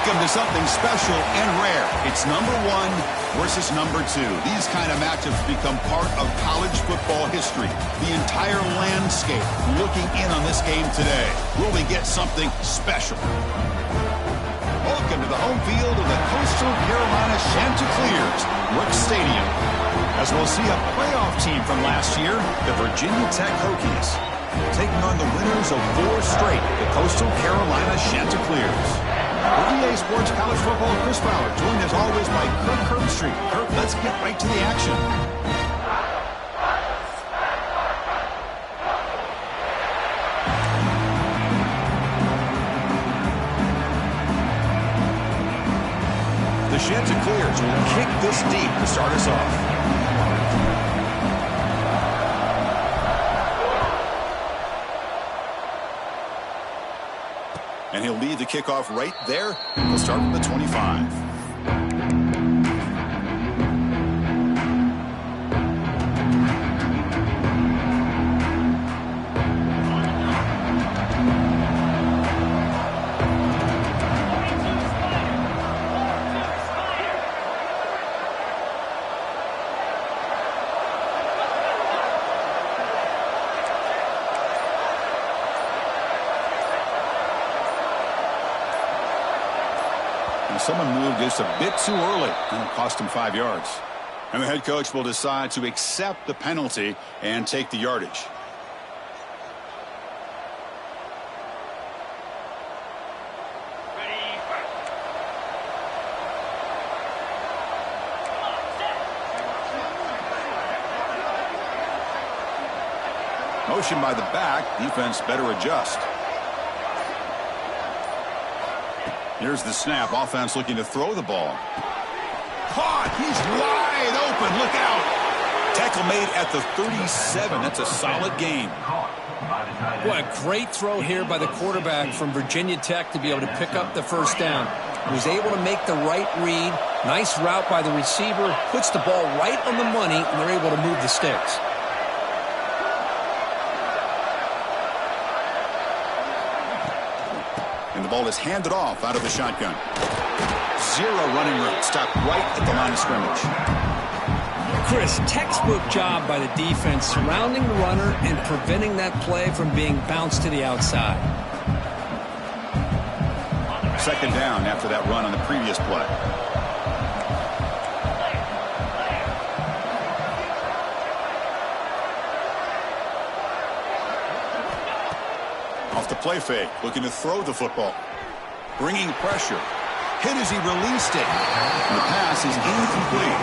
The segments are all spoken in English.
Welcome to something special and rare. It's number 1 versus number 2. These kind of matchups become part of college football history. The entire landscape looking in on this game today. Will we get something special? Welcome to the home field of the Coastal Carolina Chanticleers, Brooks Stadium. As we'll see a playoff team from last year, the Virginia Tech Hokies, taking on the winners of 4 straight, the Coastal Carolina Chanticleers. For EA Sports College Football, Chris Fowler, joined as always by Kirk Herbstreit. Kirk, let's get right to the action. The Chanticleers will kick this deep to start us off. And he'll lead the kickoff right there. We'll start from the 25. Someone moved just a bit too early, and it cost him 5 yards. And the head coach will decide to accept the penalty and take the yardage. Motion by the back. Defense better adjust. Here's the snap. Offense looking to throw the ball. Caught. He's wide open. Look out. Tackle made at the 37. That's a solid gain. What a great throw here by the quarterback from Virginia Tech to be able to pick up the first down. He was able to make the right read. Nice route by the receiver. Puts the ball right on the money, and they're able to move the sticks. And the ball is handed off out of the shotgun. 0 running room. Stopped right at the line of scrimmage. Chris, textbook job by the defense surrounding the runner and preventing that play from being bounced to the outside. Second down after that run on the previous play. Off the play fake, looking to throw the football. Bringing pressure. Hit as he released it. And the pass is incomplete.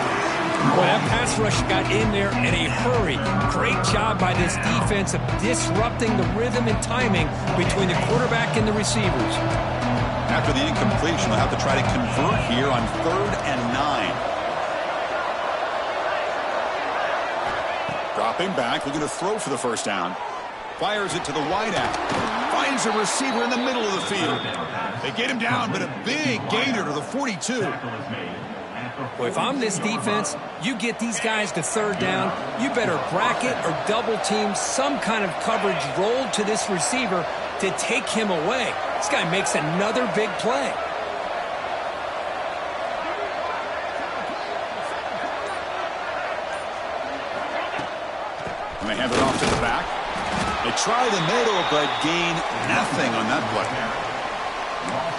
Well, that pass rush got in there in a hurry. Great job by this defense of disrupting the rhythm and timing between the quarterback and the receivers. After the incompletion, they'll have to try to convert here on 3rd and 9. Dropping back, looking to throw for the first down. Fires it to the wideout. Finds a receiver in the middle of the field. They get him down, but a big gainer to the 42. Well, if I'm this defense, you get these guys to 3rd down, you better bracket or double team some kind of coverage rolled to this receiver to take him away. This guy makes another big play. And they hand it off to the back. They try the middle, but gain nothing on that play.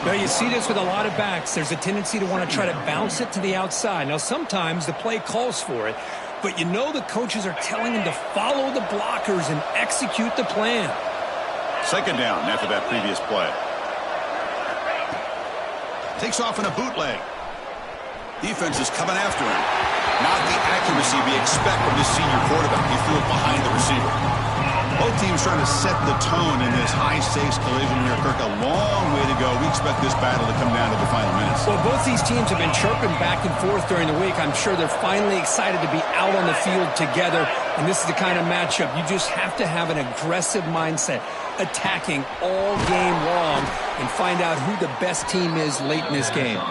Well, you see this with a lot of backs. There's a tendency to want to try to bounce it to the outside. Now, sometimes the play calls for it, but you know the coaches are telling them to follow the blockers and execute the plan. Second down after that previous play. Takes off in a bootleg. Defense is coming after him. Not the accuracy we expect from this senior quarterback. He threw it behind the receiver. Both teams trying to set the tone in this high-stakes collision here. Kirk, a long way to go. We expect this battle to come down to the final minutes. Well, both these teams have been chirping back and forth during the week. I'm sure they're finally excited to be out on the field together. And this is the kind of matchup you just have to have an aggressive mindset, attacking all game long, and find out who the best team is late in this game.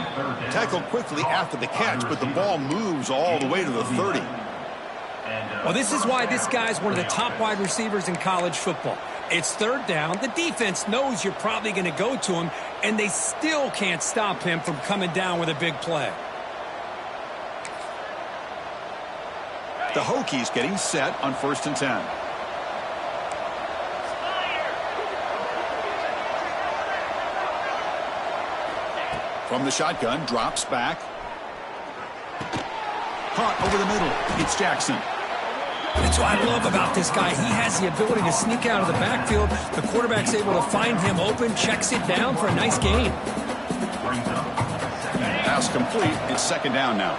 Tackled quickly after the catch, but the ball moves all the way to the 30. Well, this is why this guy's one of the top wide receivers in college football. It's third down. The defense knows you're probably going to go to him, and they still can't stop him from coming down with a big play. The Hokies getting set on 1st and 10. From the shotgun, drops back. Caught over the middle. It's Jackson. That's what I love about this guy. He has the ability to sneak out of the backfield. The quarterback's able to find him open, checks it down for a nice gain. Pass complete. It's 2nd down now.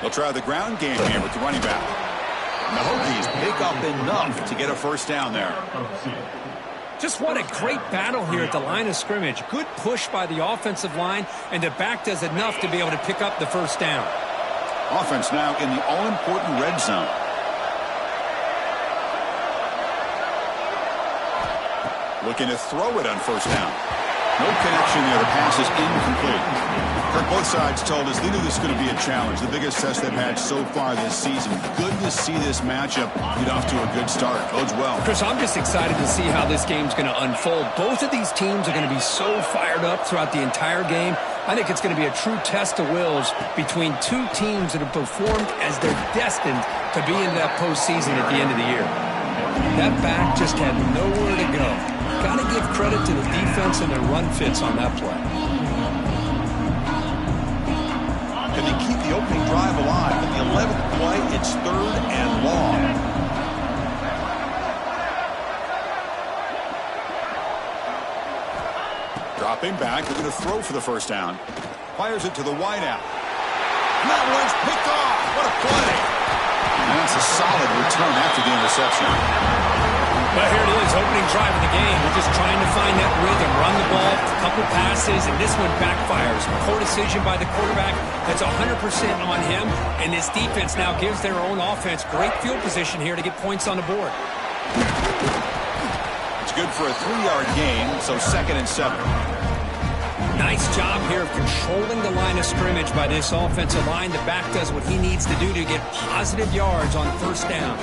They'll try the ground game here with the running back. And the Hokies pick up enough to get a 1st down there. Just what a great battle here at the line of scrimmage. Good push by the offensive line, and the back does enough to be able to pick up the 1st down. Offense now in the all-important red zone. Looking to throw it on 1st down. No connection there. The pass is incomplete. Kirk, both sides told us they knew this was going to be a challenge. The biggest test they've had so far this season. Good to see this matchup get off to a good start. Bodes well. Chris, I'm just excited to see how this game's going to unfold. Both of these teams are going to be so fired up throughout the entire game. I think it's going to be a true test of wills between two teams that have performed as they're destined to be in that postseason at the end of the year. That back just had nowhere to go. Got to give credit to the defense and their run fits on that play. Can they keep the opening drive alive? At the 11th play, it's 3rd and long. Dropping back, they're going to throw for the 1st down. Fires it to the wideout. That one's picked off. What a play. And that's a solid return after the interception. Well, here it is, opening drive of the game. We're just trying to find that rhythm, run the ball, a couple passes, and this one backfires. Poor decision by the quarterback. That's 100% on him, and this defense now gives their own offense great field position here to get points on the board. It's good for a 3-yard gain, so 2nd and 7. Nice job here of controlling the line of scrimmage by this offensive line. The back does what he needs to do to get positive yards on 1st down.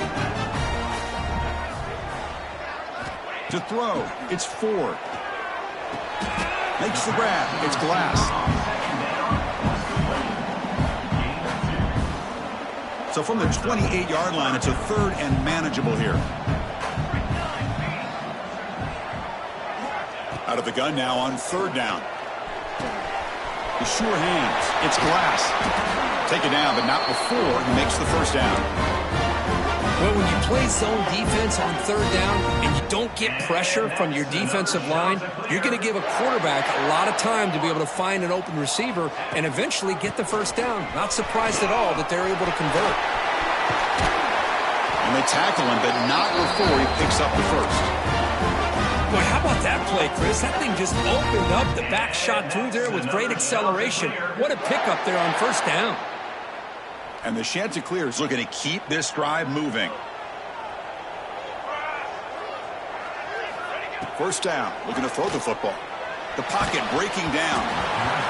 To throw, it's Ford. Makes the grab, it's Glass. So from the 28-yard line, it's a 3rd and manageable here. Out of the gun now on 3rd down. The sure hands, it's Glass. Take it down, but not before he makes the 1st down. Well, when you play zone defense on 3rd down and you don't get pressure from your defensive line, you're going to give a quarterback a lot of time to be able to find an open receiver and eventually get the 1st down. Not surprised at all that they're able to convert. And they tackle him, but not before he picks up the 1st. Boy, how about that play, Chris? That thing just opened up. The back shot through there with great acceleration. What a pickup there on 1st down. And the Chanticleer is looking to keep this drive moving. 1st down, looking to throw the football. The pocket breaking down.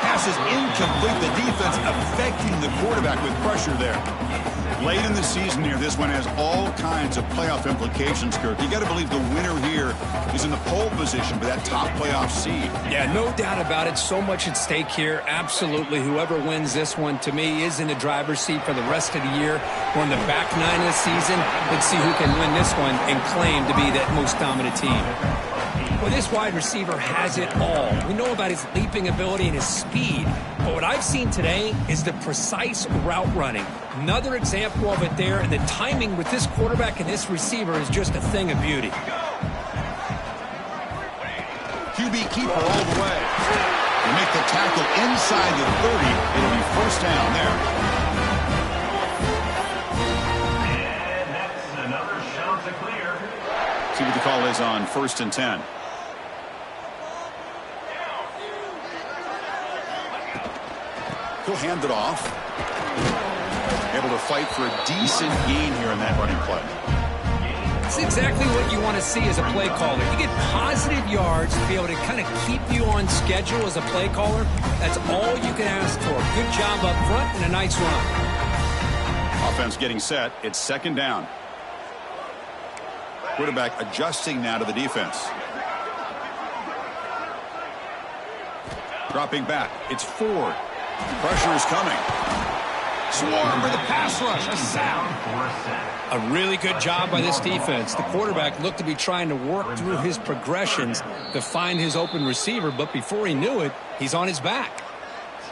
Pass is incomplete. The defense affecting the quarterback with pressure there. Late in the season here, this one has all kinds of playoff implications, Kirk. You got to believe the winner here is in the pole position for that top playoff seed. Yeah, no doubt about it. So much at stake here. Absolutely. Whoever wins this one, to me, is in the driver's seat for the rest of the year. We're in the back 9 of the season. Let's see who can win this one and claim to be that most dominant team. Well, this wide receiver has it all. We know about his leaping ability and his speed. But what I've seen today is the precise route running. Another example of it there, and the timing with this quarterback and this receiver is just a thing of beauty. QB keeper all the way. They make the tackle inside the 30. It'll be 1st down there. And that's another Chanticleer. See what the call is on 1st and 10. He'll hand it off. Able to fight for a decent gain here in that running play. It's exactly what you want to see as a play caller. You get positive yards to be able to kind of keep you on schedule as a play caller. That's all you can ask for. Good job up front and a nice run. Offense getting set. It's second down. Quarterback adjusting now to the defense. Dropping back. It's Ford. Pressure is coming. Swarm for the pass rush. A sack. A really good job by this defense. The quarterback looked to be trying to work through his progressions to find his open receiver, but before he knew it, he's on his back.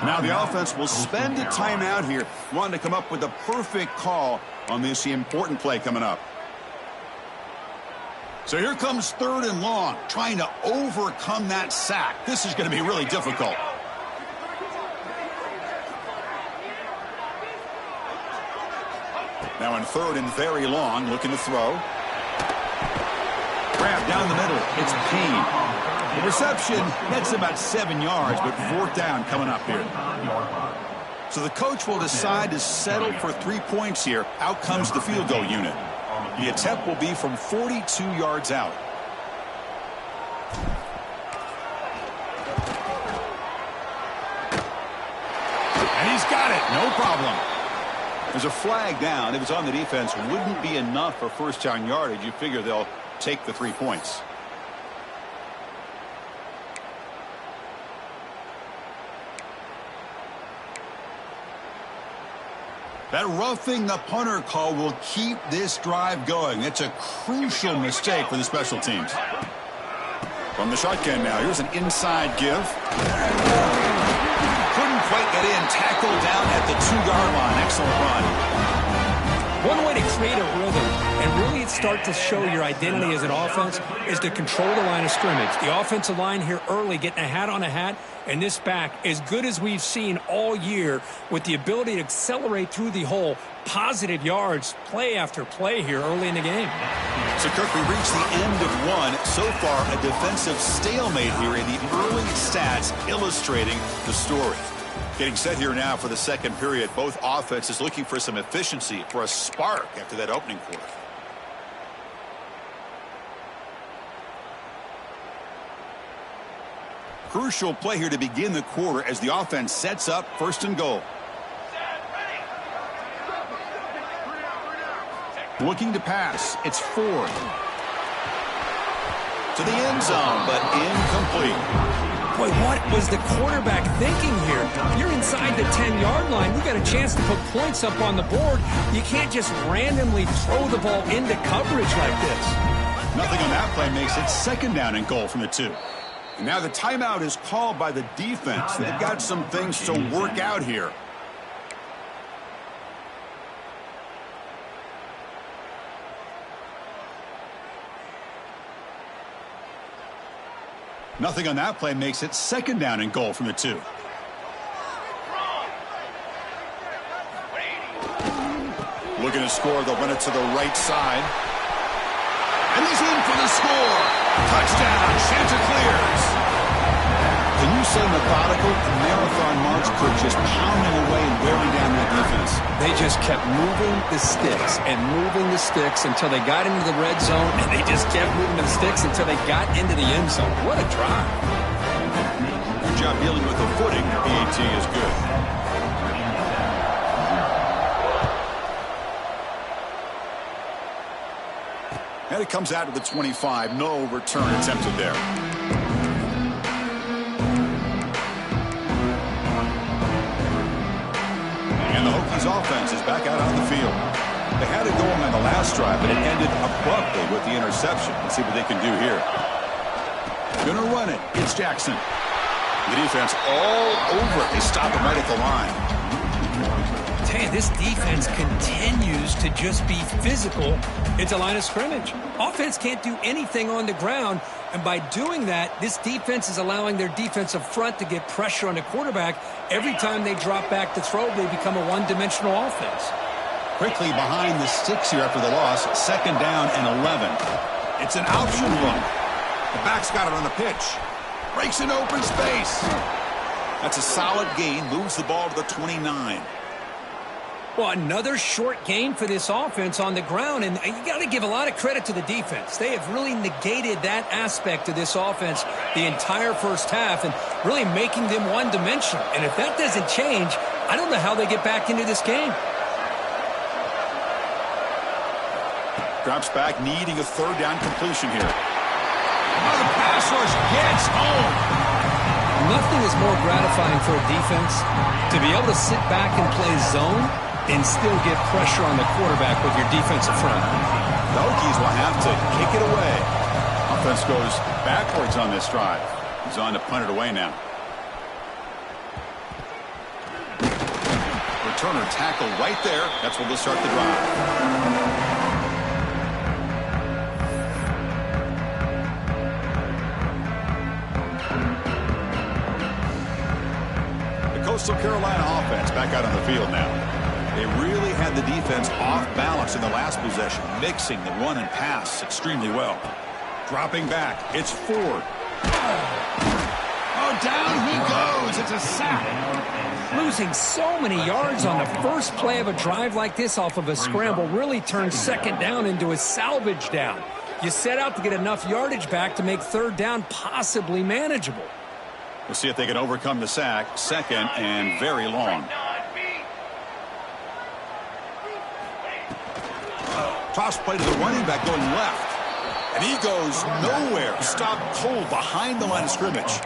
Now the offense will spend a timeout here, wanting to come up with the perfect call on this important play coming up. So here comes third and long, trying to overcome that sack. This is going to be really difficult. Now in third and very long, looking to throw. Grab down the middle. It's Payne. The reception, that's about 7 yards, but fourth down coming up here. So the coach will decide to settle for 3 points here. Out comes the field goal unit. The attempt will be from 42 yards out. And he's got it. No problem. There's a flag down. If it's on the defense, wouldn't be enough for first down yardage. You figure they'll take the 3 points. That roughing the punter call will keep this drive going. It's a crucial mistake for the special teams. From the shotgun now, here's an inside give. Couldn't quite get in. Tackled down at the 2-yard line. Excellent run. One way to create a rhythm and really start to show your identity as an offense is to control the line of scrimmage. The offensive line here early getting a hat on a hat, and this back as good as we've seen all year with the ability to accelerate through the hole. Positive yards, play after play here early in the game. So, Kirk, we reached the end of one. So far, a defensive stalemate here in the early stats illustrating the story. Getting set here now for the second period. Both offenses looking for some efficiency, for a spark after that opening quarter. Crucial play here to begin the quarter as the offense sets up first and goal. Looking to pass. It's Ford. To the end zone, but incomplete. Boy, what was the quarterback thinking here? You're inside the 10-yard line. You got a chance to put points up on the board. You can't just randomly throw the ball into coverage like this. Nothing on that play makes it second down and goal from the 2. And now the timeout is called by the defense. They've got some things to work out here. Nothing on that play makes it second down and goal from the 2. Looking to score, they'll run it to the right side. And he's in for the score. Touchdown, Chanticleers. Can you say methodical? A marathon march, Kirk, just pounding away and wearing down that defense. They just kept moving the sticks and moving the sticks until they got into the red zone, and they just kept moving the sticks until they got into the end zone. What a drive. Good job dealing with the footing. PAT is good. And it comes out to the 25. No return attempted there. And the Hokies offense is back out on the field. They had it going on the last drive, but it ended abruptly with the interception. Let's see what they can do here. Gonna run it. It's Jackson. The defense all over it. They stop him right at the line. Hey, this defense continues to just be physical at the line of scrimmage. Offense can't do anything on the ground, and by doing that, this defense is allowing their defensive front to get pressure on the quarterback. Every time they drop back to throw, they become a one-dimensional offense. Quickly behind the sticks here after the loss. Second down and 11. It's an option run. The back's got it on the pitch. Breaks in open space. That's a solid gain. Moves the ball to the 29. Well, another short game for this offense on the ground, and you got to give a lot of credit to the defense. They have really negated that aspect of this offense the entire first half and really making them one-dimensional. And if that doesn't change, I don't know how they get back into this game. Drops back, needing a third down completion here. Oh, the pass rush gets home. Nothing is more gratifying for a defense to be able to sit back and play zone and still get pressure on the quarterback with your defensive front. The Hokies will have to kick it away. Offense goes backwards on this drive. He's on to punt it away now. Returner tackle right there. That's where they'll start the drive. Coastal Carolina offense back out on the field now. They really had the defense off balance in the last possession, mixing the run and pass extremely well. Dropping back, it's Ford. Oh, down he goes. It's a sack. Losing so many yards on the first play of a drive like this off of a scramble really turns second down into a salvage down. You set out to get enough yardage back to make third down possibly manageable. We'll see if they can overcome the sack. Second and very long. Toss play to the running back going left. And he goes nowhere. Stopped cold behind the line of scrimmage.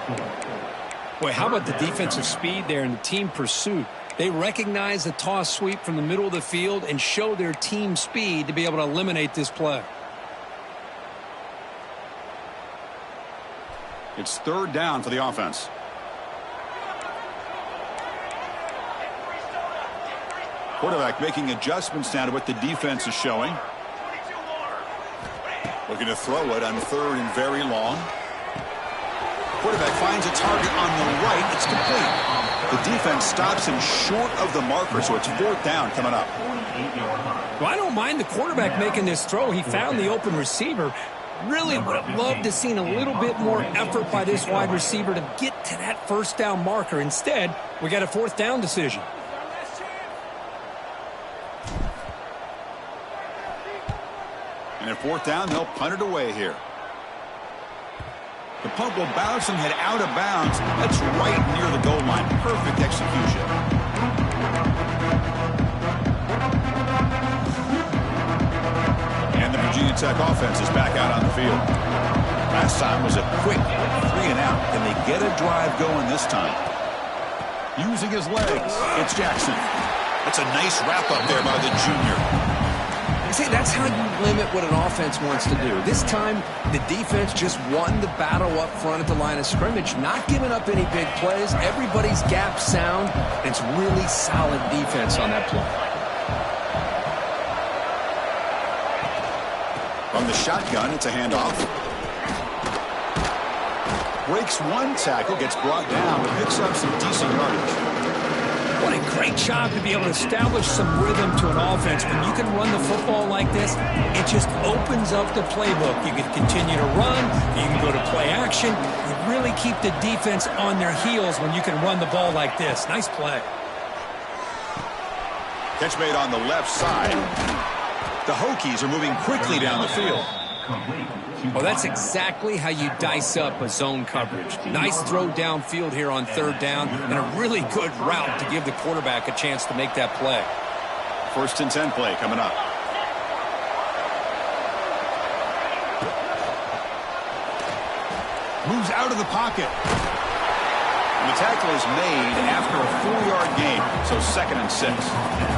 Boy, how about the defensive speed there and the team pursuit? They recognize the toss sweep from the middle of the field and show their team speed to be able to eliminate this play. It's third down for the offense. Quarterback making adjustments now to what the defense is showing. Looking to throw it on third and very long. Quarterback finds a target on the right. It's complete. The defense stops him short of the marker, so it's fourth down coming up. Well, I don't mind the quarterback making this throw. He found the open receiver. Really would have loved to seen a little bit more effort by this wide receiver to get to that first down marker. Instead, we got a fourth down decision. And at fourth down, they'll punt it away here. The punt will bounce and head out of bounds. That's right near the goal line. Perfect execution. And the Virginia Tech offense is back out on the field. Last time was a quick 3 and out. Can they get a drive going this time? Using his legs, it's Jackson. That's a nice wrap-up there by the junior. See, that's how you limit what an offense wants to do. This time, the defense just won the battle up front at the line of scrimmage, not giving up any big plays. Everybody's gap sound. It's really solid defense on that play. From the shotgun, it's a handoff. Breaks one tackle, gets brought down, but picks up some decent yardage. What a great job to be able to establish some rhythm to an offense. When you can run the football like this, it just opens up the playbook. You can continue to run. You can go to play action. You really keep the defense on their heels when you can run the ball like this. Nice play. Catch made on the left side. The Hokies are moving quickly down the field. Well, that's exactly how you dice up a zone coverage. Nice throw downfield here on third down, and a really good route to give the quarterback a chance to make that play. First and 10 play coming up. Moves out of the pocket. And the tackle is made after a 4-yard gain, so second and 6.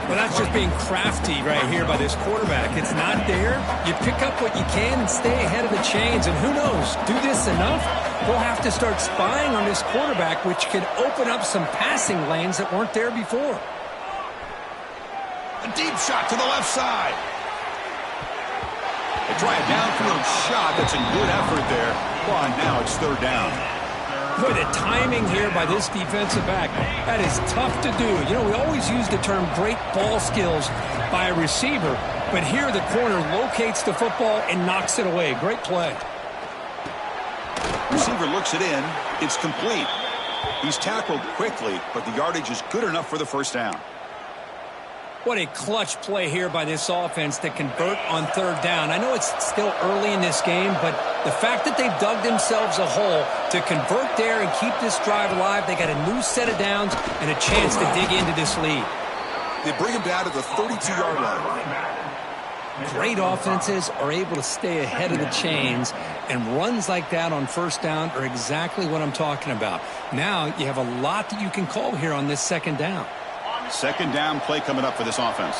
Well, that's just being crafty right here by this quarterback. It's not there. You pick up what you can and stay ahead of the chains. And who knows, do this enough, we'll have to start spying on this quarterback, which could open up some passing lanes that weren't there before. A deep shot to the left side. They try a downfield shot. That's a good effort there. Well, now it's third down. Boy, the timing here by this defensive back, that is tough to do. You know, we always use the term great ball skills by a receiver, but here the corner locates the football and knocks it away. Great play. Receiver looks it in. It's complete. He's tackled quickly, but the yardage is good enough for the first down. What a clutch play here by this offense to convert on third down. I know it's still early in this game, but the fact that they've dug themselves a hole to convert there and keep this drive alive, they got a new set of downs and a chance to dig into this lead. They bring him down to the 32-yard line. Great offenses are able to stay ahead of the chains, and runs like that on first down are exactly what I'm talking about. Now you have a lot that you can call here on this second down. Second down play coming up for this offense.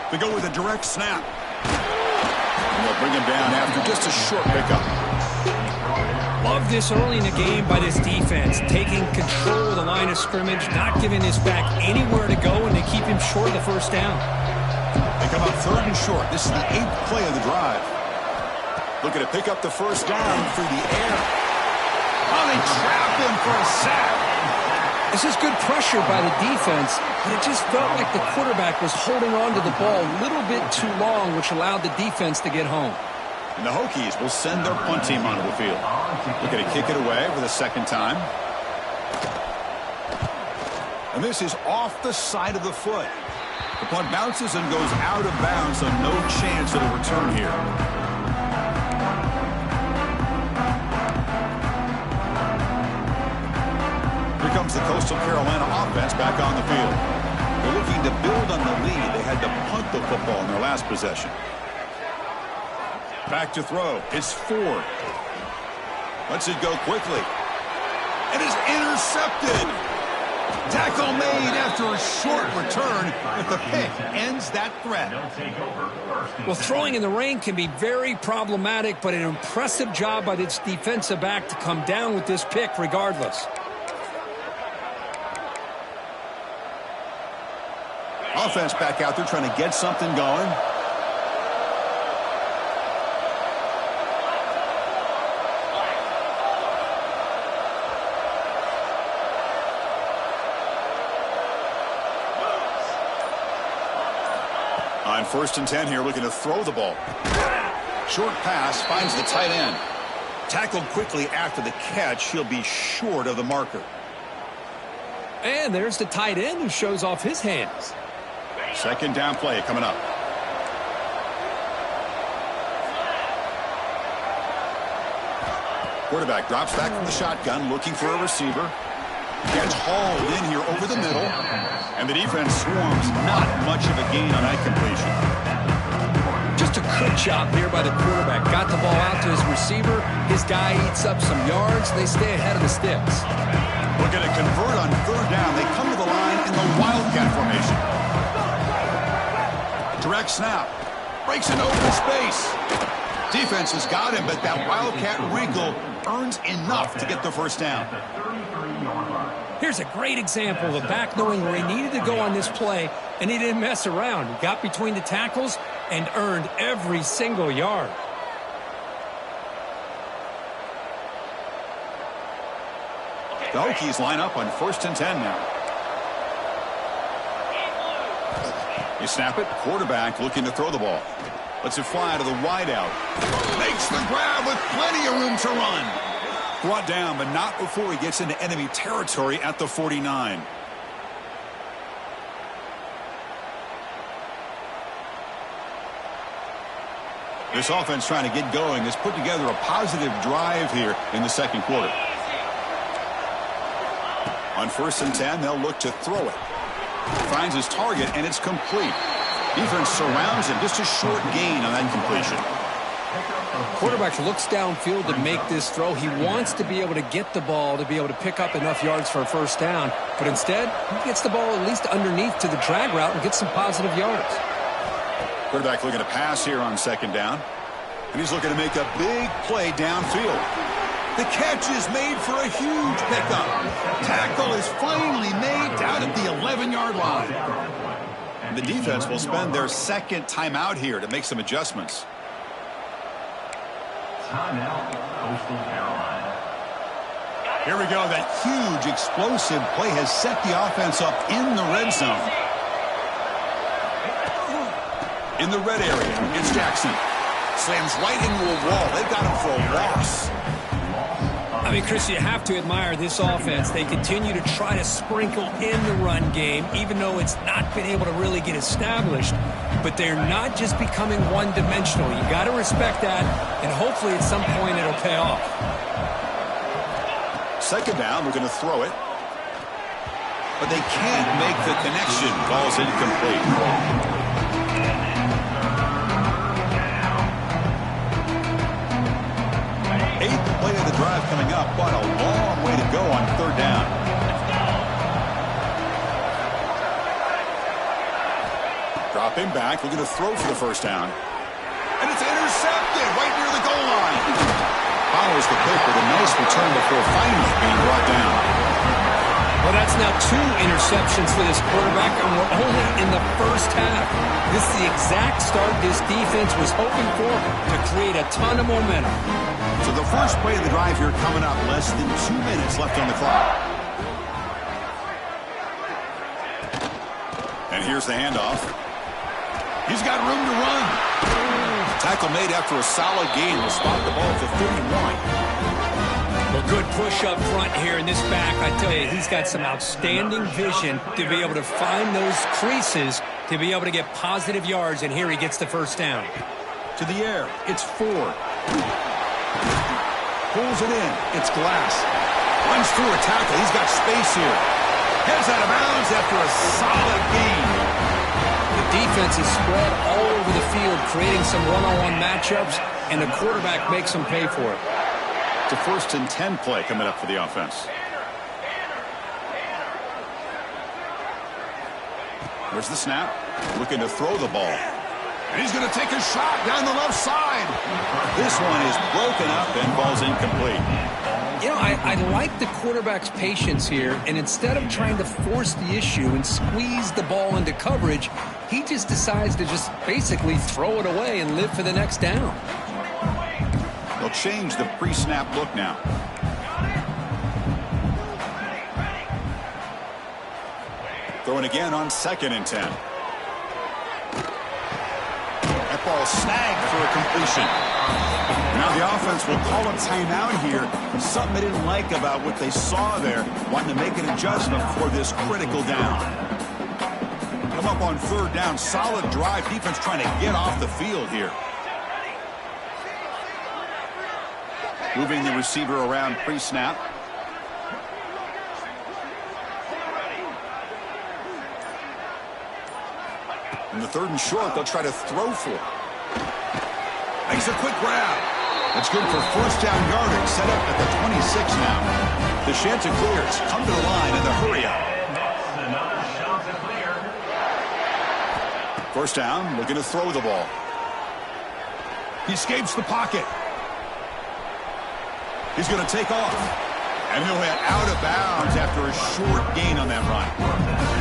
They go with a direct snap. And they'll bring him down after just a short pickup. Love this early in the game by this defense, taking control of the line of scrimmage, not giving this back anywhere to go, and they keep him short of the first down. They come up third and short. This is the 8th play of the drive. Looking to pick up the first down through the air. Oh, they trap him for a sack. This is good pressure by the defense, but it just felt like the quarterback was holding on to the ball a little bit too long, which allowed the defense to get home. And the Hokies will send their punt team onto the field. Looking to kick it away for the second time. And this is off the side of the foot. The punt bounces and goes out of bounds, so no chance of a return here. Here comes the Coastal Carolina offense back on the field. They're looking to build on the lead. They had to punt the football in their last possession. Back to throw. It's Ford. Lets it go quickly. It is intercepted. Tackle made after a short return, but the pick ends that threat. Well, throwing in the rain can be very problematic, but an impressive job by this defensive back to come down with this pick regardless. Offense back out there trying to get something going. On 1st and 10 here, looking to throw the ball. Short pass finds the tight end. Tackled quickly after the catch. He'll be short of the marker. And there's the tight end who shows off his hands. Second down play coming up. Quarterback drops back from the shotgun, looking for a receiver. Gets hauled in here over the middle. And the defense swarms. Not much of a gain on that completion. Just a good job here by the quarterback. Got the ball out to his receiver. His guy eats up some yards. They stay ahead of the sticks. Looking to convert on third down. They come to the line in the Wildcat formation. Direct snap. Breaks an open space. Defense has got him, but that Wildcat wrinkle earns enough to get the first down. Here's a great example of a back knowing where he needed to go on this play, and he didn't mess around. He got between the tackles and earned every single yard. The Hokies line up on 1st and 10 now. You snap it. Quarterback looking to throw the ball. Lets it fly to the wideout. Makes the grab with plenty of room to run. Brought down, but not before he gets into enemy territory at the 49. This offense trying to get going has put together a positive drive here in the second quarter. On 1st and 10, they'll look to throw it. Finds his target, and it's complete. Defense surrounds him. Just a short gain on that completion. Quarterback looks downfield to make this throw. He wants to be able to get the ball to be able to pick up enough yards for a first down. But instead, he gets the ball at least underneath to the drag route and gets some positive yards. Quarterback looking to pass here on second down. And he's looking to make a big play downfield. The catch is made for a huge pickup. Tackle is finally made down at the 11-yard line. And the defense will spend their second timeout here to make some adjustments. Timeout, Coastal Carolina. Here we go. That huge explosive play has set the offense up in the red zone. In the red area, it's Jackson. Slams right into a wall. They've got him for a loss. I mean, Chris, you have to admire this offense. They continue to try to sprinkle in the run game, even though it's not been able to really get established. But they're not just becoming one-dimensional. You got to respect that, and hopefully at some point it'll pay off. Second down, we're going to throw it. But they can't make the connection. Ball's incomplete. Eighth play of the drive coming up, but a long way to go on third down. Dropping back, we're going to throw for the first down. And it's intercepted right near the goal line. Follows the pick with a nice return before finally being brought down. Well, that's now 2 interceptions for this quarterback, and we're only in the first half. This is the exact start this defense was hoping for to create a ton of momentum. So the first play of the drive here coming up, less than 2 minutes left on the clock. And here's the handoff. He's got room to run. Tackle made after a solid gain will spot the ball at the 31. Well, good push up front here in this back. I tell you, he's got some outstanding vision to be able to find those creases to be able to get positive yards, and here he gets the first down. To the air, it's Ford. Pulls it in, it's Glass. Runs through a tackle, he's got space here. Heads out of bounds after a solid gain. The defense is spread all over the field, creating some one-on-one matchups, and the quarterback makes them pay for it. It's a 1st and 10 play coming up for the offense. There's the snap. Looking to throw the ball. And he's going to take a shot down the left side. This one is broken up and ball's incomplete. You know, I like the quarterback's patience here, and instead of trying to force the issue and squeeze the ball into coverage, he just decides to just basically throw it away and live for the next down. They'll change the pre-snap look now. Throwing again on 2nd and 10. That ball snagged for a completion. Now the offense will call a timeout here. Something they didn't like about what they saw there. Wanting to make an adjustment for this critical down. Come up on 3rd down. Solid drive. Defense trying to get off the field here. Moving the receiver around pre-snap. In the 3rd and short, they'll try to throw for it. Makes a quick grab. That's good for first down yardage. Set up at the 26 now. The Chanticleers come to the line in the hurry up. First down, looking to throw the ball. He escapes the pocket. He's going to take off. And he'll head out of bounds after a short gain on that run.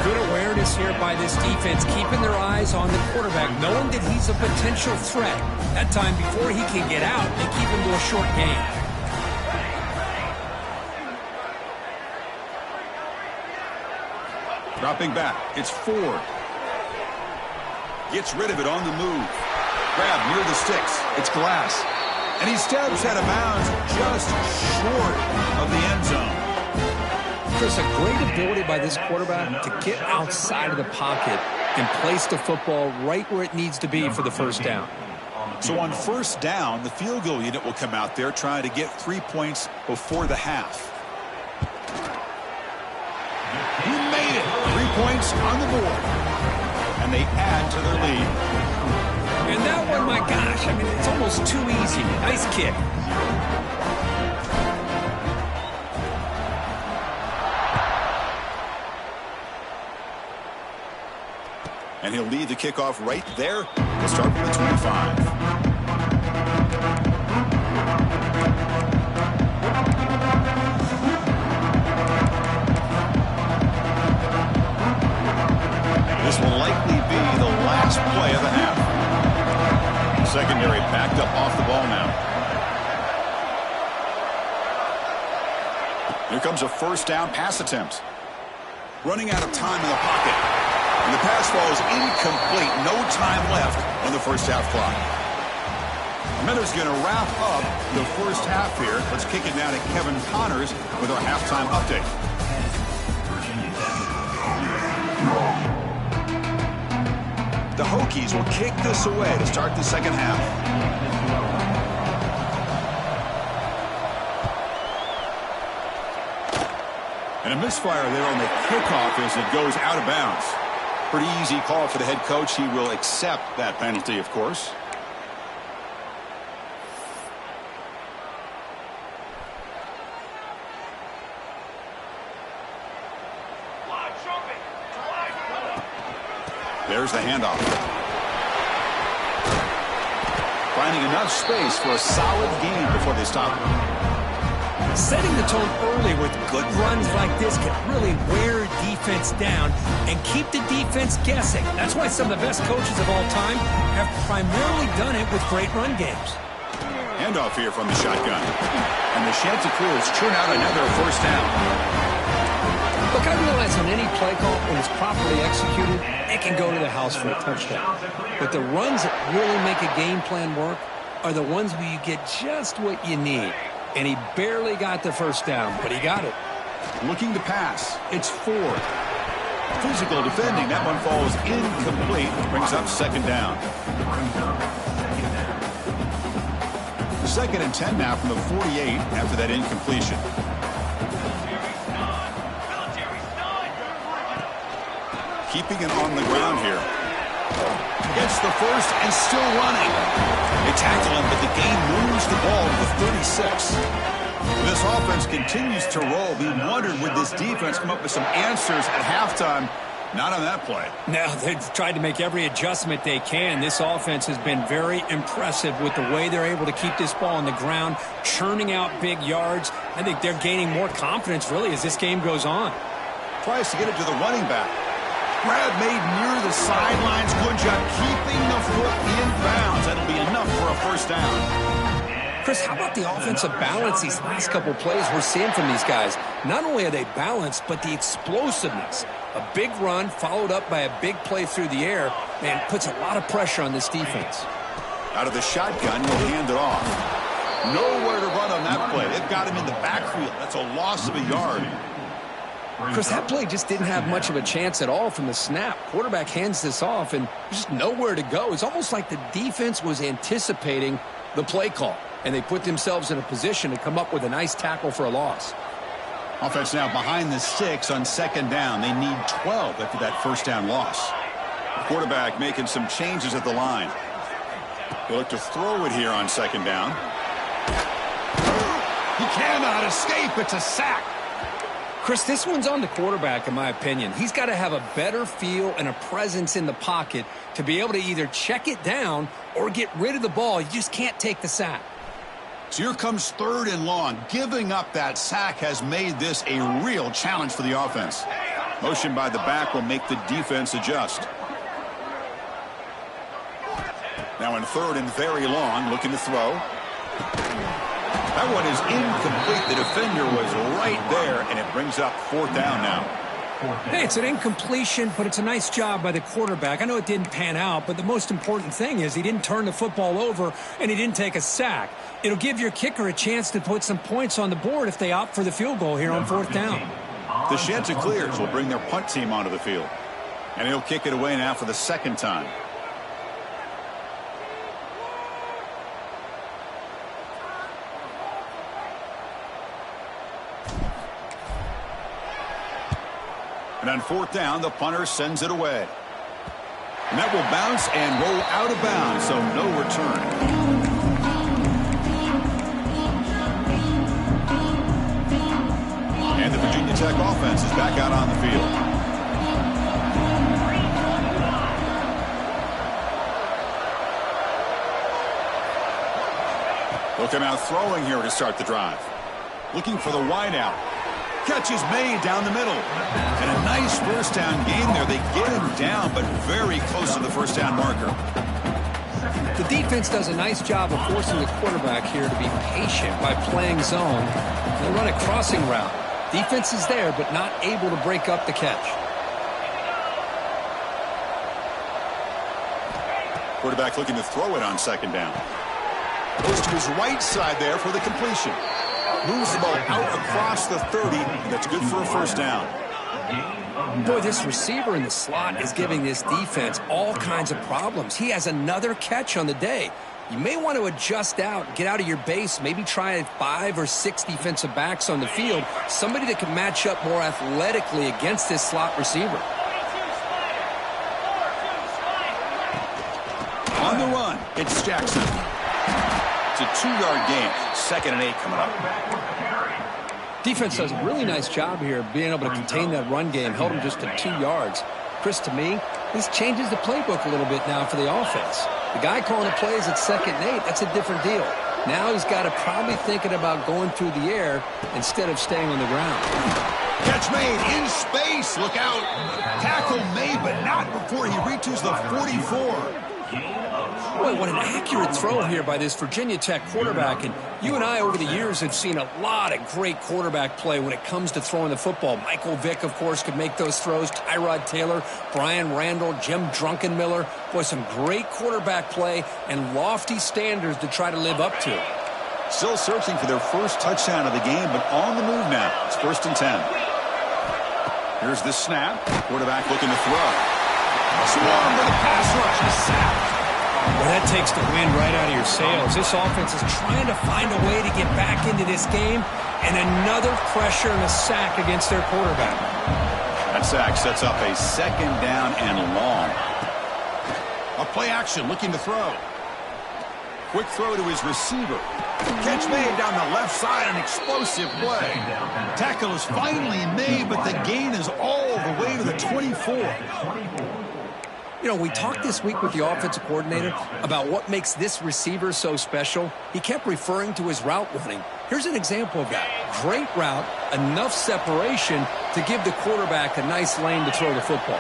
Good awareness here by this defense, keeping their eyes on the quarterback, knowing that he's a potential threat. That time before he can get out, they keep him to a short gain. Dropping back, it's Ford. Gets rid of it on the move. Grab near the sticks, it's Glass. And he steps out of bounds just short of the end zone. Chris, a great ability by this quarterback to get outside of the pocket and place the football right where it needs to be for the first down. So on first down, the field goal unit will come out there trying to get 3 points before the half. He made it. 3 points on the board. And they add to their lead. And that one, my gosh, I mean, it's almost too easy. Nice kick. And he'll lead the kickoff right there. He'll start from the 25. This will likely be the last play of the half. Secondary backed up off the ball now. Here comes a first down pass attempt. Running out of time in the pocket. And the pass falls incomplete. No time left on the first half clock. Miller's going to wrap up the first half here. Let's kick it down to Kevin Connors with our halftime update. The Hokies will kick this away to start the second half. And a misfire there on the kickoff as it goes out of bounds. Pretty easy call for the head coach. He will accept that penalty, of course. There's the handoff. Finding enough space for a solid gain before they stop it. Setting the tone early with good runs like this can really wear defense down and keep the defense guessing. That's why some of the best coaches of all time have primarily done it with great run games. Handoff here from the shotgun. And the Chanticleers churn out another first down. Look, I realize on any play call, when it's properly executed, it can go to the house for a touchdown. But the runs that really make a game plan work are the ones where you get just what you need. And he barely got the first down, but he got it. Looking to pass. It's Ford. Physical defending. That one falls incomplete. Brings up second down. 2nd and 10 now from the 48 after that incompletion. Keeping it on the ground here. Gets the first and still running. They tackle him, but the gain moves the ball to the 36. This offense continues to roll. We wondered, would this defense come up with some answers at halftime? Not on that play. No, they've tried to make every adjustment they can. This offense has been very impressive with the way they're able to keep this ball on the ground, churning out big yards. I think they're gaining more confidence, really, as this game goes on. Tries to get it to the running back. Grab made near the sidelines. Good job keeping the foot in bounds. That'll be enough for a first down. Chris, how about the offensive balance these last couple plays we're seeing from these guys? Not only are they balanced, but the explosiveness. A big run followed up by a big play through the air, man, puts a lot of pressure on this defense. Out of the shotgun, he'll hand it off. Nowhere to run on that play. They've got him in the backfield. That's a loss of a yard. Chris, that play just didn't have much of a chance at all from the snap. Quarterback hands this off, and there's just nowhere to go. It's almost like the defense was anticipating the play call, and they put themselves in a position to come up with a nice tackle for a loss. Offense now behind the 6 on second down. They need 12 after that first down loss. The quarterback making some changes at the line. He'll look to throw it here on second down. He cannot escape. It's a sack. Chris, this one's on the quarterback, in my opinion. He's got to have a better feel and a presence in the pocket to be able to either check it down or get rid of the ball. You just can't take the sack. So here comes 3rd and long. Giving up that sack has made this a real challenge for the offense. Motion by the back will make the defense adjust. Now in 3rd and very long, looking to throw. That one is incomplete. The defender was right there, and it brings up 4th down now. Hey, it's an incompletion, but it's a nice job by the quarterback. I know it didn't pan out, but the most important thing is he didn't turn the football over, and he didn't take a sack. It'll give your kicker a chance to put some points on the board if they opt for the field goal here on 4th down. The Chanticleers will bring their punt team onto the field. And he'll kick it away now for the 2nd time. And on 4th down, the punter sends it away. And that will bounce and roll out of bounds, so no return. And the Virginia Tech offense is back out on the field. They'll come out throwing here to start the drive. Looking for the wideout. Catch is made down the middle. And a nice first down gain there. They get him down, but very close to the first down marker. The defense does a nice job of forcing the quarterback here to be patient by playing zone. They run a crossing route. Defense is there, but not able to break up the catch. Quarterback looking to throw it on second down. Goes to his right side there for the completion. Moves the ball out across the 30. That's good for a first down. Boy, this receiver in the slot is giving this defense all kinds of problems. He has another catch on the day. You may want to adjust out, get out of your base, maybe try 5 or 6 defensive backs on the field, somebody that can match up more athletically against this slot receiver. On the run, it's Jackson. It's a 2-yard gain. 2nd and 8 coming up. Defense does a really nice job here of being able to contain that run game, held him just to 2 yards. Chris, to me, this changes the playbook a little bit now for the offense. The guy calling the plays at 2nd and 8, that's a different deal. Now he's got to probably thinking about going through the air instead of staying on the ground. Catch made in space. Look out. Tackle made, but not before he reaches the 44. Boy, what an accurate throw here by this Virginia Tech quarterback. And you and I over the years have seen a lot of great quarterback play when it comes to throwing the football. Michael Vick, of course, could make those throws. Tyrod Taylor, Brian Randall, Jim Druckenmiller. Boy, some great quarterback play and lofty standards to try to live up to. Still searching for their first touchdown of the game, but on the move now. It's 1st and 10. Here's the snap. Quarterback looking to throw. Swarm with a pass rush. A sack. Well, that takes the wind right out of your sails. This offense is trying to find a way to get back into this game, and another pressure and a sack against their quarterback. That sack sets up a 2nd down and long. A play action looking to throw. Quick throw to his receiver. Catch made down the left side, an explosive play. Tackle is finally made, but the gain is all the way to the 24. You know, we talked this week with the offensive coordinator about what makes this receiver so special. He kept referring to his route running. Here's an example of that. Great route, enough separation to give the quarterback a nice lane to throw the football.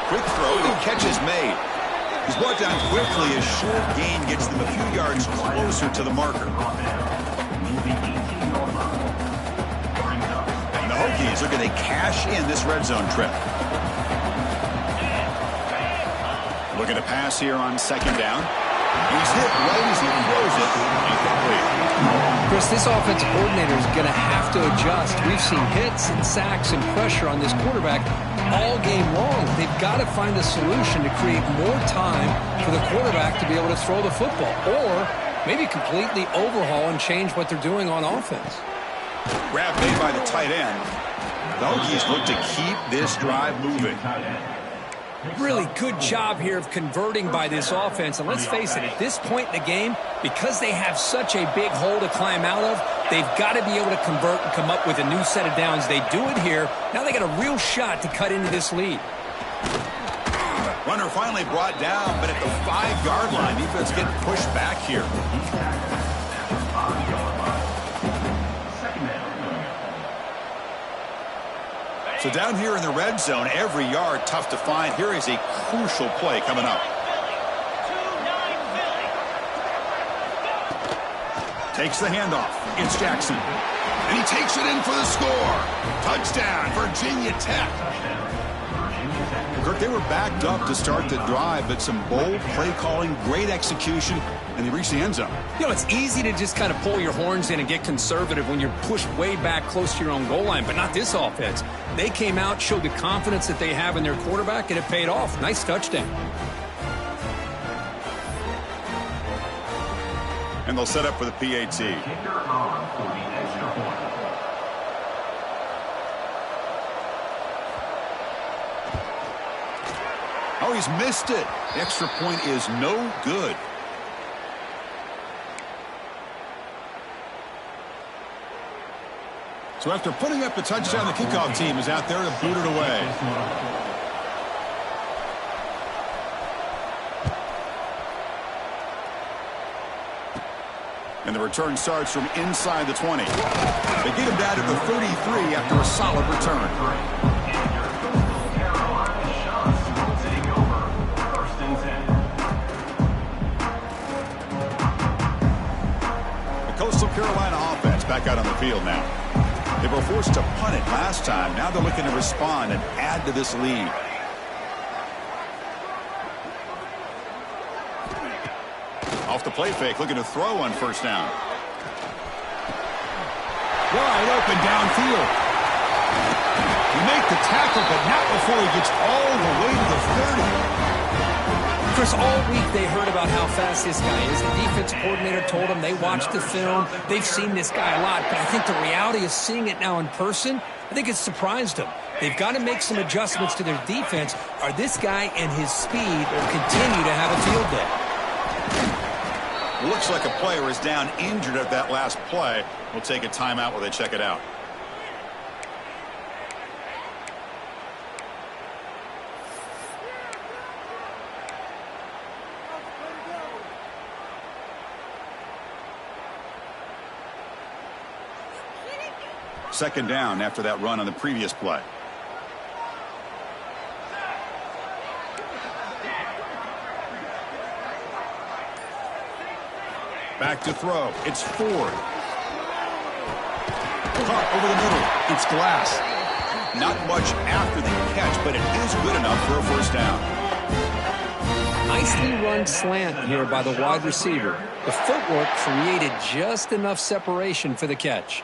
Quick throw, the catch is made. He's brought down quickly. A short gain gets them a few yards closer to the marker. Hokies looking to cash in this red zone trip. Looking to pass here on 2nd down. He's hit right as he throws it. Incomplete. Chris, this offensive coordinator is going to have to adjust. We've seen hits and sacks and pressure on this quarterback all game long. They've got to find a solution to create more time for the quarterback to be able to throw the football, or maybe completely overhaul and change what they're doing on offense. Grab made by the tight end. The Hokies look to keep this drive moving. Really good job here of converting by this offense. And let's face it, at this point in the game, because they have such a big hole to climb out of, they've got to be able to convert and come up with a new set of downs. They do it here. Now they got a real shot to cut into this lead. Runner finally brought down, but at the 5-yard line, defense getting pushed back here. So down here in the red zone, every yard tough to find. Here is a crucial play coming up. Takes the handoff. It's Jackson. And he takes it in for the score. Touchdown, Virginia Tech. Kirk, they were backed up to start the drive, but some bold play calling, great execution, and they reached the end zone. You know, it's easy to just kind of pull your horns in and get conservative when you're pushed way back close to your own goal line, but not this offense. They came out, showed the confidence that they have in their quarterback, and it paid off. Nice touchdown. And they'll set up for the PAT. Oh, he's missed it. The extra point is no good. So after putting up the touchdown, the kickoff team is out there to boot it away. And the return starts from inside the 20. They get him down to the 33 after a solid return. The Coastal Carolina offense back out on the field now. They were forced to punt it last time. Now they're looking to respond and add to this lead. Off the play fake, looking to throw on first down. Wide open downfield. You make the tackle, but not before he gets all the way to the 30. Chris, all week they heard about how fast this guy is. The defense coordinator told them they watched the film. They've seen this guy a lot, but I think the reality of seeing it now in person, I think it's surprised them. They've got to make some adjustments to their defense, or this guy and his speed will continue to have a field day. Looks like a player is down injured at that last play. We'll take a timeout while they check it out. Second down after that run on the previous play. Back to throw. It's Ford. Caught over the middle. It's Glass. Not much after the catch, but it is good enough for a first down. Nicely run slant here by the wide receiver. The footwork created just enough separation for the catch.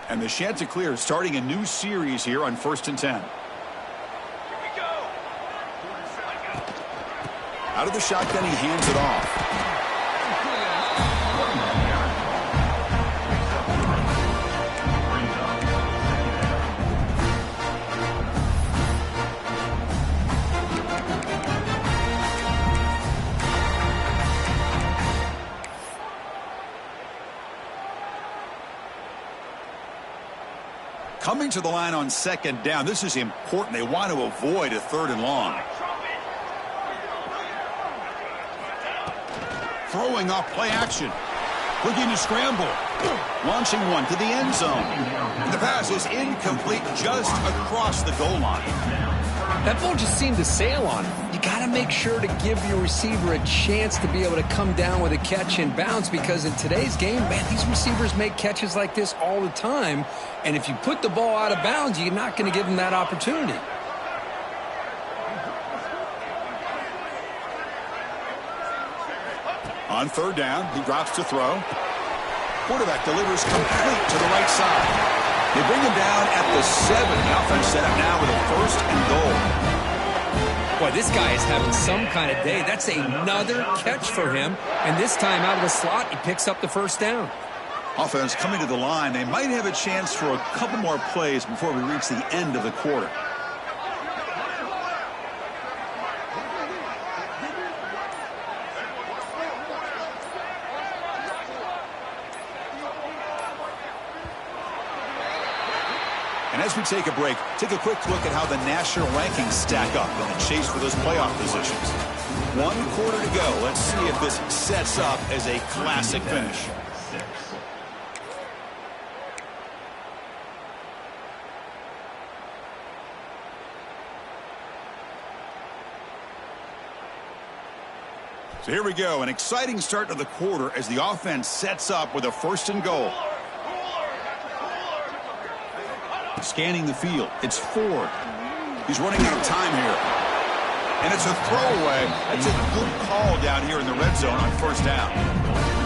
And the Chanticleer starting a new series here on 1st and 10. Out of the shotgun, he hands it off. Coming to the line on second down. This is important. They want to avoid a 3rd and long. Throwing off play action. Looking to scramble. Launching one to the end zone. And the pass is incomplete just across the goal line. That ball just seemed to sail on him. You got to make sure to give your receiver a chance to be able to come down with a catch and bounce, because in today's game, man, these receivers make catches like this all the time. And if you put the ball out of bounds, you're not going to give them that opportunity. On 3rd down, he drops to throw. Quarterback delivers complete to the right side. They bring him down at the 7. The offense set up now with a 1st and goal. Boy, this guy is having some kind of day. That's another catch for him. And this time out of the slot, he picks up the first down. Offense coming to the line. They might have a chance for a couple more plays before we reach the end of the quarter. And as we take a break, take a quick look at how the national rankings stack up in the chase for those playoff positions. 1 quarter to go. Let's see if this sets up as a classic finish. So here we go. An exciting start to the quarter as the offense sets up with a 1st and goal. Scanning the field. It's Ford. He's running out of time here. And it's a throwaway. That's a good call down here in the red zone on 1st down.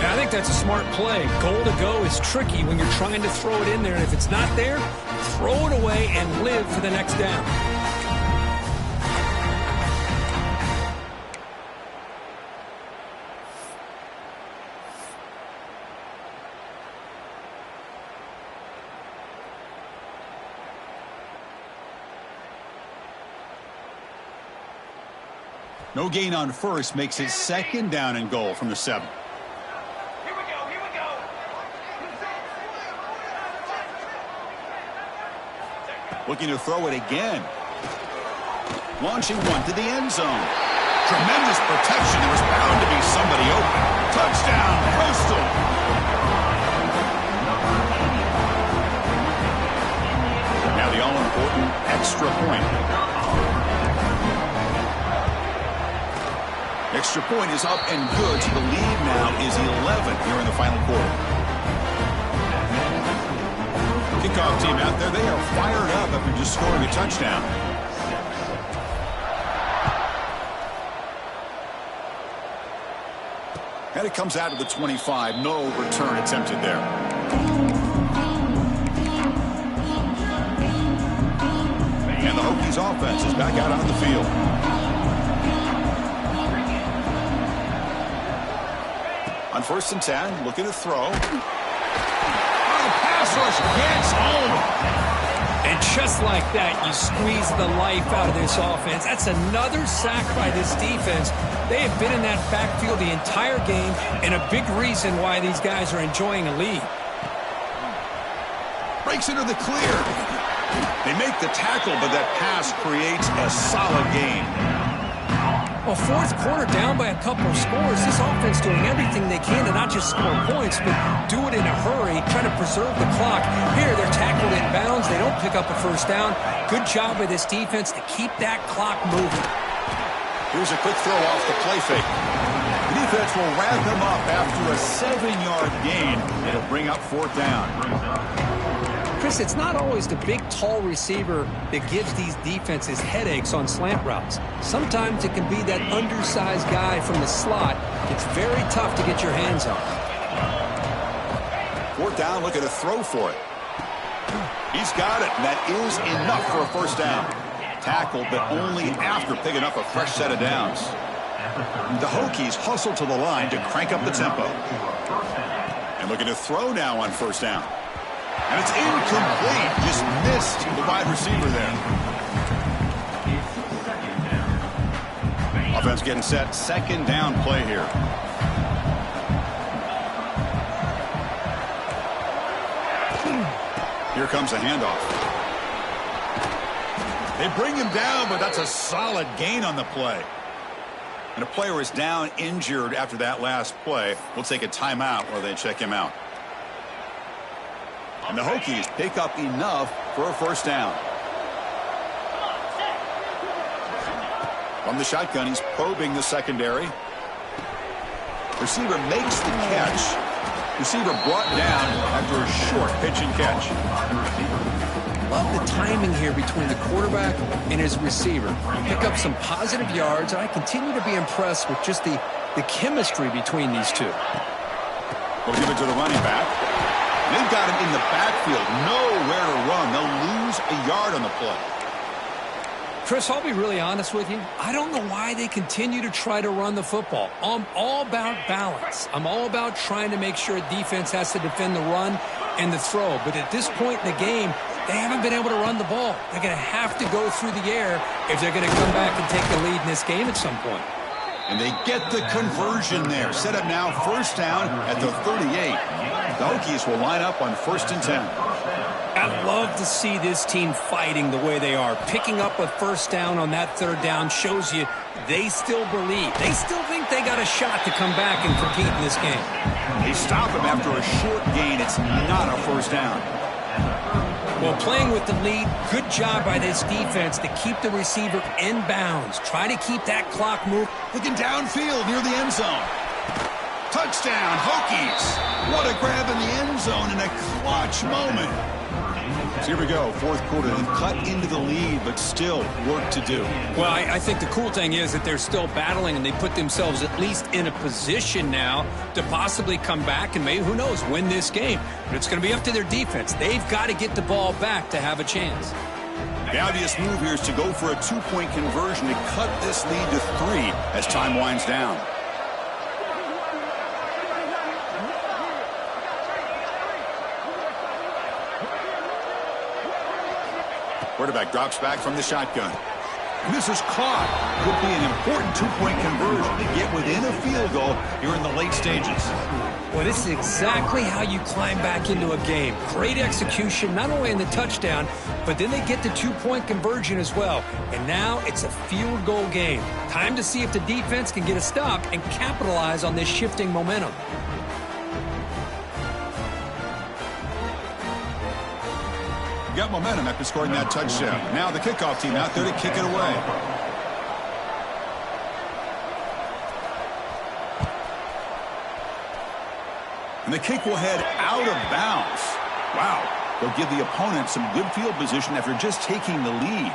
Yeah, I think that's a smart play. Goal to go is tricky when you're trying to throw it in there. And if it's not there, throw it away and live for the next down. No gain on 1st makes it 2nd down and goal from the 7. Here we go. Looking to throw it again. Launching one to the end zone. Tremendous protection. There was bound to be somebody open. Touchdown, Coastal. Now the all-important extra point. Extra point is up and good, so the lead now is 11 here in the final quarter. Kickoff team out there, they are fired up after just scoring a touchdown. And it comes out to the 25. No return attempted there. And the Hokies offense is back out on the field. On 1st and 10, looking to throw. Oh, pass rush gets home. And just like that, you squeeze the life out of this offense. That's another sack by this defense. They have been in that backfield the entire game, and a big reason why these guys are enjoying a lead. Breaks into the clear. They make the tackle, but that pass creates a solid gain. Well, fourth quarter down by a couple of scores. This offense doing everything they can to not just score points, but do it in a hurry, trying to preserve the clock. Here, they're tackled in bounds. They don't pick up a first down. Good job by this defense to keep that clock moving. Here's a quick throw off the play fake. The defense will wrap him up after a 7-yard gain. It'll bring up 4th down. Chris, it's not always the big, tall receiver that gives these defenses headaches on slant routes. Sometimes it can be that undersized guy from the slot. It's very tough to get your hands on. 4th down, looking to throw for it. He's got it, and that is enough for a first down. Tackled, but only after picking up a fresh set of downs. The Hokies hustle to the line to crank up the tempo. And looking to throw now on 1st down. And it's incomplete. Just missed the wide receiver there. Offense getting set. 2nd down play here. Here comes a handoff. They bring him down, but that's a solid gain on the play. And a player is down injured after that last play. We'll take a timeout while they check him out. And the Hokies pick up enough for a first down. From the shotgun, he's probing the secondary. Receiver makes the catch. Receiver brought down after a short pitch and catch. Love the timing here between the quarterback and his receiver. Pick up some positive yards, and I continue to be impressed with just the chemistry between these two. We'll give it to the running back. They've got him in the backfield, nowhere to run. They'll lose a yard on the play. Chris, I'll be really honest with you. I don't know why they continue to try to run the football. I'm all about balance. I'm all about trying to make sure defense has to defend the run and the throw. But at this point in the game, they haven't been able to run the ball. They're going to have to go through the air if they're going to come back and take the lead in this game at some point. And they get the conversion there. Set up now 1st down at the 38. The Hokies will line up on 1st and 10. I love to see this team fighting the way they are. Picking up a first down on that 3rd down shows you they still believe. They still think they got a shot to come back and compete in this game. They stop him after a short gain. It's not a first down. Well, playing with the lead, good job by this defense to keep the receiver in bounds. Try to keep that clock moving. Looking downfield near the end zone. Touchdown, Hokies. What a grab in the end zone in a clutch moment. So here we go, 4th quarter. They've cut into the lead, but still work to do. Well, I think the cool thing is that they're still battling, and they put themselves at least in a position now to possibly come back and maybe, who knows, win this game. But it's going to be up to their defense. They've got to get the ball back to have a chance. The obvious move here is to go for a 2-point conversion to cut this lead to 3 as time winds down. Quarterback drops back from the shotgun. And this is caught. Could be an important 2-point conversion to get within a field goal here in the late stages. Well, this is exactly how you climb back into a game. Great execution, not only in the touchdown, but then they get the 2-point conversion as well. And now it's a field goal game. Time to see if the defense can get a stop and capitalize on this shifting momentum. Got momentum after scoring that touchdown. Now the kickoff team out there to kick it away. And the kick will head out of bounds. Wow. They'll give the opponent some good field position after just taking the lead.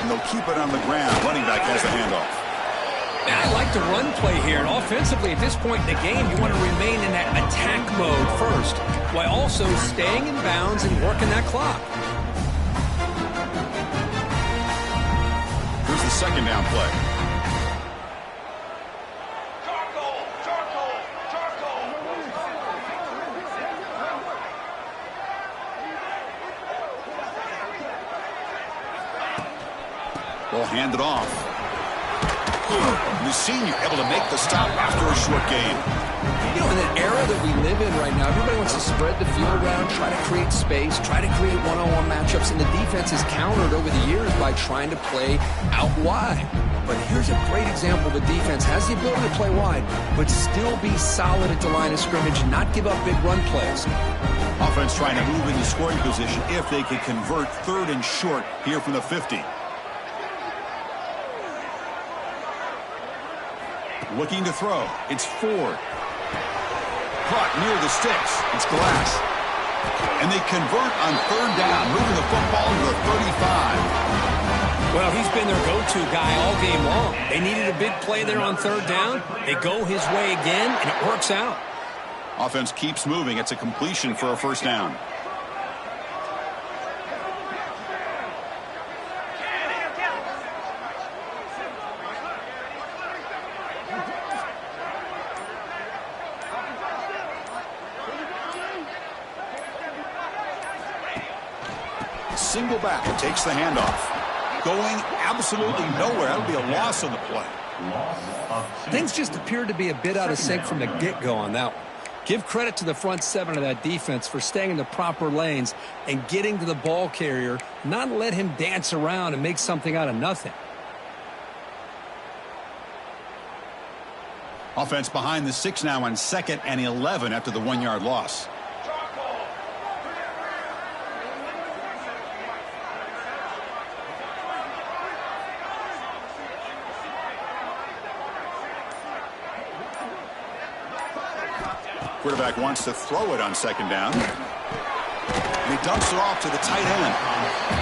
and they'll keep it on the ground. Running back has the handoff. I like the run play here. And offensively, at this point in the game, you want to remain in that attack mode first, while also staying in bounds and working that clock. Here's the second down play. Charcoal! Charcoal! Charcoal! They'll hand it off. The senior able to make the stop after a short gain. You know, in the era that we live in right now, everybody wants to spread the field around, try to create space, try to create one-on-one matchups, and the defense has countered over the years by trying to play out wide. But here's a great example. The defense has the ability to play wide, but still be solid at the line of scrimmage and not give up big run plays. Offense trying to move into scoring position if they could convert third and short here from the 50. Looking to throw. It's Ford. Caught near the sticks. It's Glass. And they convert on third down, moving the football to the 35. Well, he's been their go-to guy all game long. They needed a big play there on third down. They go his way again, and it works out. Offense keeps moving. It's a completion for a first down. Single back, takes the handoff. Going absolutely nowhere. That'll be a loss on the play. Things just appeared to be a bit out of sync from the get-go on that one. Give credit to the front seven of that defense for staying in the proper lanes and getting to the ball carrier, not let him dance around and make something out of nothing. Offense behind the 6 now on 2nd and 11 after the 1-yard loss. Quarterback wants to throw it on 2nd down. And he dumps it off to the tight end.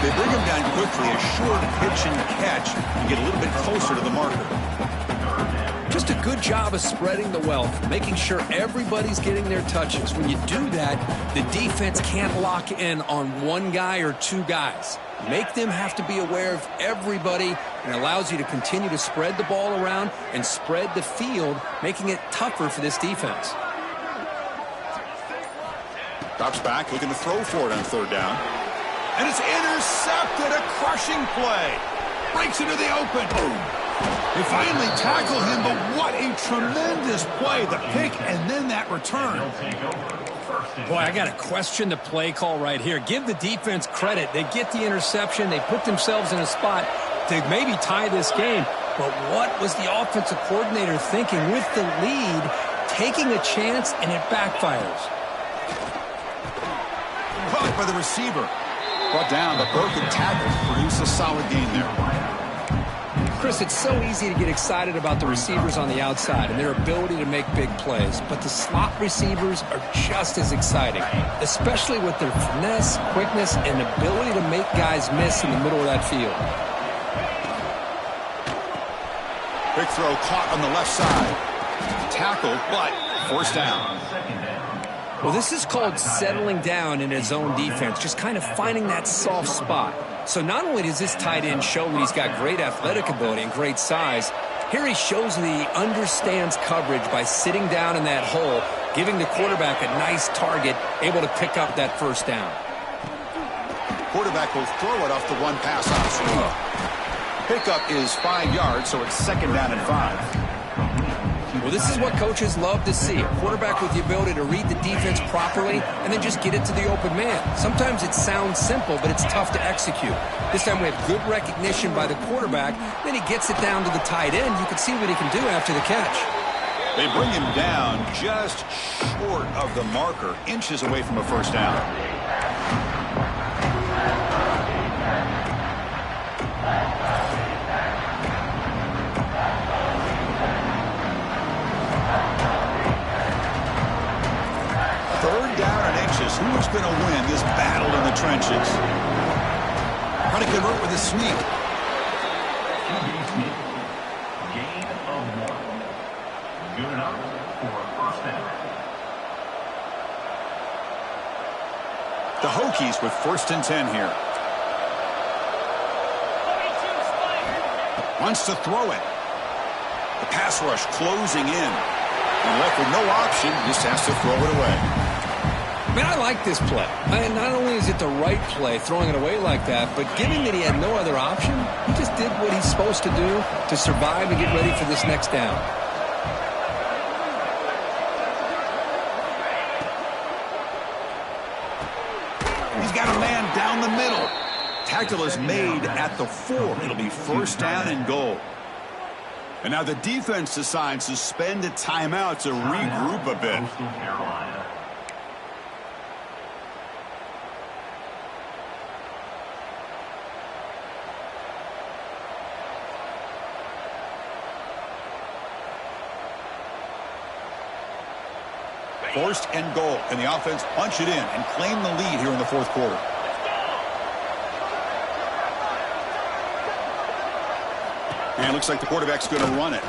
They bring him down quickly, a short pitch and catch, and get a little bit closer to the marker. Just a good job of spreading the wealth, making sure everybody's getting their touches. When you do that, the defense can't lock in on one guy or two guys. Make them have to be aware of everybody, and allows you to continue to spread the ball around and spread the field, making it tougher for this defense. Drops back, looking to throw for it on 3rd down. And it's intercepted, a crushing play. Breaks into the open. Boom. They finally tackle him, but what a tremendous play. The pick and then that return. Boy, I got to question the play call right here. Give the defense credit. They get the interception. They put themselves in a spot to maybe tie this game. But what was the offensive coordinator thinking with the lead, taking a chance, and it backfires? Caught by the receiver. Brought down, but broken tackle. Produce a solid gain there. Chris, it's so easy to get excited about the receivers on the outside and their ability to make big plays, but the slot receivers are just as exciting, especially with their finesse, quickness, and ability to make guys miss in the middle of that field. Big throw caught on the left side. Tackled, but forced down. Well, this is called settling down in his own defense, just kind of finding that soft spot. So not only does this tight end show that he's got great athletic ability and great size, here he shows that he understands coverage by sitting down in that hole, giving the quarterback a nice target, able to pick up that first down. Quarterback will throw it off the one pass option. Pickup is 5 yards, so it's 2nd down and 5. Well, this is what coaches love to see. A quarterback with the ability to read the defense properly and then just get it to the open man. Sometimes it sounds simple, but it's tough to execute. This time we have good recognition by the quarterback. Then he gets it down to the tight end. You can see what he can do after the catch. They bring him down just short of the marker, inches away from a first down. Who's going to win this battle in the trenches? Trying to convert with a sneak. Smith. Gain of 1. Good enough for a first down. The Hokies with 1st and 10 here. Wants to throw it. The pass rush closing in. And left with no option, just has to throw it away. I mean, I like this play. Not only is it the right play, throwing it away like that, but given that he had no other option, he just did what he's supposed to do to survive and get ready for this next down. He's got a man down the middle. Tackle is made at the 4. It'll be 1st down and goal. And now the defense decides to spend a timeout to regroup a bit. First and goal. Can the offense punch it in and claim the lead here in the 4th quarter? And it looks like the quarterback's going to run it.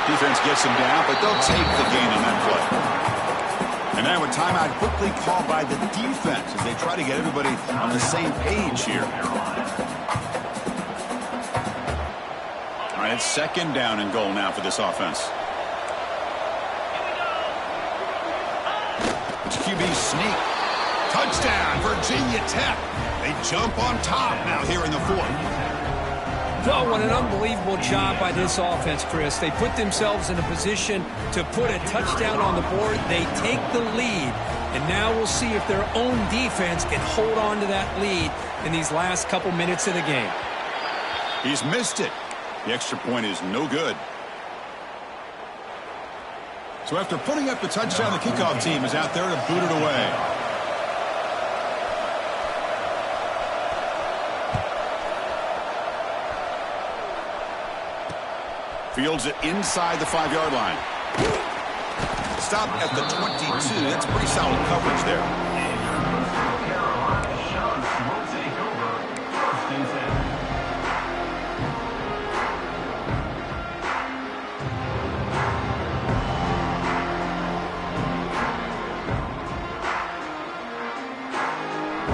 Defense gets him down, but they'll take the gain on that play. And now a timeout quickly called by the defense as they try to get everybody on the same page here. All right, it's 2nd down and goal now for this offense. It's QB sneak. Touchdown, Virginia Tech. They jump on top now here in the 4th. Well, what an unbelievable job by this offense, Chris. They put themselves in a position to put a touchdown on the board. They take the lead, and now we'll see if their own defense can hold on to that lead in these last couple minutes of the game. He's missed it. The extra point is no good. So after putting up the touchdown, the kickoff team is out there to boot it away. Fields it inside the 5-yard line. Stop at the 22. That's pretty solid coverage there.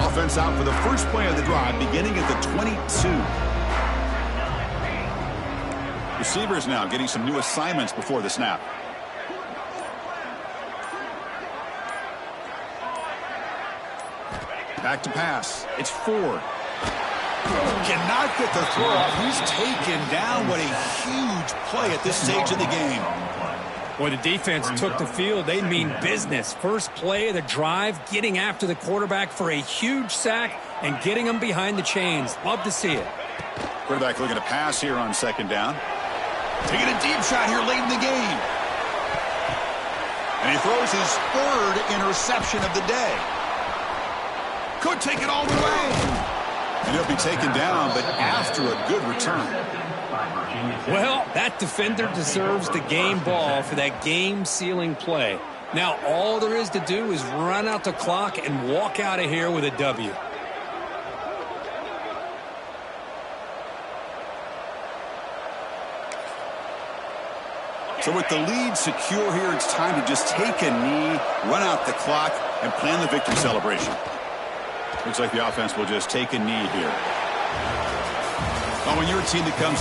Offense out for the first play of the drive, beginning at the 22. Receivers now getting some new assignments before the snap. Back to pass. It's Ford. Cannot get the throw off. He's taken down. What a huge play at this stage of the game. Boy, the defense took the field. They mean business. First play of the drive, getting after the quarterback for a huge sack and getting him behind the chains. Love to see it. Quarterback looking to pass here on 2nd down. Taking a deep shot here late in the game. And he throws his 3rd interception of the day. Could take it all the way. And he'll be taken down, but after a good return. Well, that defender deserves the game ball for that game-sealing play. Now, all there is to do is run out the clock and walk out of here with a W. So with the lead secure here, it's time to just take a knee, run out the clock, and plan the victory celebration. Looks like the offense will just take a knee here. Oh, when you're a team that comes in